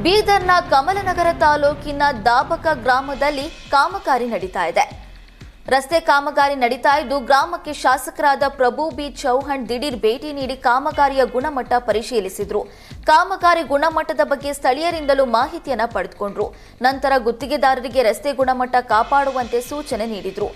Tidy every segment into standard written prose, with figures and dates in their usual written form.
ಬೀದರ್ನ ಕಮಲನಗರ ತಾಲೂಕಿನ ದಾಬಕ ಗ್ರಾಮದಲ್ಲಿ ಕಾಮಗಾರಿ ನಡೀತಾ ಇದೆ. ರಸ್ತೆ ಕಾಮಗಾರಿ ನಡೀತಾ ಇದ್ದು ಗ್ರಾಮಕ್ಕೆ ಶಾಸಕರಾದ ಪ್ರಭು ಬಿ ಚೌಹಾಣ್ ದಿಢೀರ್ ಭೇಟಿ ನೀಡಿ ಕಾಮಗಾರಿಯ ಗುಣಮಟ್ಟ ಪರಿಶೀಲಿಸಿದ್ರು. ಕಾಮಗಾರಿ ಗುಣಮಟ್ಟದ ಬಗ್ಗೆ ಸ್ಥಳೀಯರಿಂದಲೂ ಮಾಹಿತಿಯನ್ನ ಪಡೆದುಕೊಂಡ್ರು. ನಂತರ ಗುತ್ತಿಗೆದಾರರಿಗೆ ರಸ್ತೆ ಗುಣಮಟ್ಟ ಕಾಪಾಡುವಂತೆ ಸೂಚನೆ ನೀಡಿದ್ರು.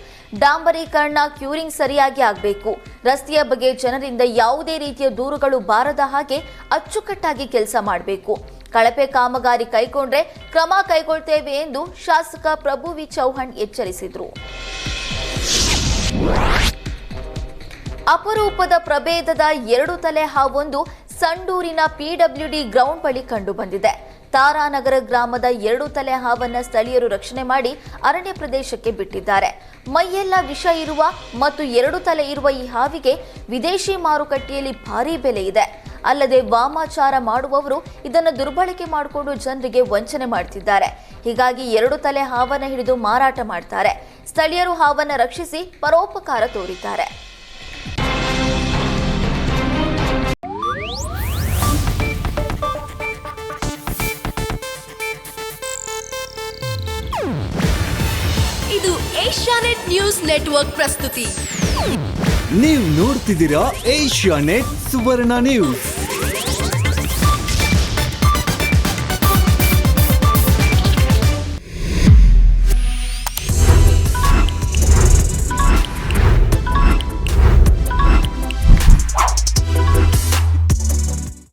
ಡಾಂಬರೀಕರಣ, ಕ್ಯೂರಿಂಗ್ ಸರಿಯಾಗಿ ಆಗಬೇಕು. ರಸ್ತೆಯ ಬಗ್ಗೆ ಜನರಿಂದ ಯಾವುದೇ ರೀತಿಯ ದೂರುಗಳು ಬಾರದ ಹಾಗೆ ಅಚ್ಚುಕಟ್ಟಾಗಿ ಕೆಲಸ ಮಾಡಬೇಕು. ಕಳಪೆ ಕಾಮಗಾರಿ ಕೈಗೊಂಡ್ರೆ ಕ್ರಮ ಕೈಗೊಳ್ತೇವೆ ಎಂದು ಶಾಸಕ ಪ್ರಭು ವಿ ಚೌಹಾಣ್ ಎಚ್ಚರಿಸಿದರು. ಅಪರೂಪದ ಪ್ರಭೇದದ 2 ತಲೆ ಹಾವೊಂದು ಸಂಡೂರಿನ ಪಿಡಬ್ಲ್ಯೂಡಿ ಗ್ರೌಂಡ್ ಬಳಿ ಕಂಡುಬಂದಿದೆ. ತಾರಾನಗರ ಗ್ರಾಮದ 2 ತಲೆ ಹಾವನ್ನ ಸ್ಥಳೀಯರು ರಕ್ಷಣೆ ಮಾಡಿ ಅರಣ್ಯ ಪ್ರದೇಶಕ್ಕೆ ಬಿಟ್ಟಿದ್ದಾರೆ. ಮೈಯೆಲ್ಲ ವಿಷ ಇರುವ ಮತ್ತು 2 ತಲೆ ಇರುವ ಈ ಹಾವಿಗೆ ವಿದೇಶಿ ಮಾರುಕಟ್ಟೆಯಲ್ಲಿ ಭಾರೀ ಬೆಲೆ ಇದೆ. ಅಲ್ಲದೆ ವಾಮಾಚಾರ ಮಾಡುವವರು ಇದನ್ನು ದುರ್ಬಳಕೆ ಮಾಡಿಕೊಂಡು ಜನರಿಗೆ ವಂಚನೆ ಮಾಡುತ್ತಿದ್ದಾರೆ. ಹೀಗಾಗಿ 2 ತಲೆ ಹಾವನ್ನ ಹಿಡಿದು ಮಾರಾಟ ಮಾಡ್ತಾರೆ. ಸ್ಥಳೀಯರು ಹಾವನ್ನ ರಕ್ಷಿಸಿ ಪರೋಪಕಾರ ತೋರಿದ್ದಾರೆ. ಇದು ಏಷ್ಯಾನೆಟ್ ನ್ಯೂಸ್ ನೆಟ್ವರ್ಕ್ ಪ್ರಸ್ತುತಿ. ನೀವು ನೋಡ್ತಿದ್ದೀರಾ ಏಷ್ಯಾನೆಟ್ ಸುವರ್ಣ ನ್ಯೂಸ್.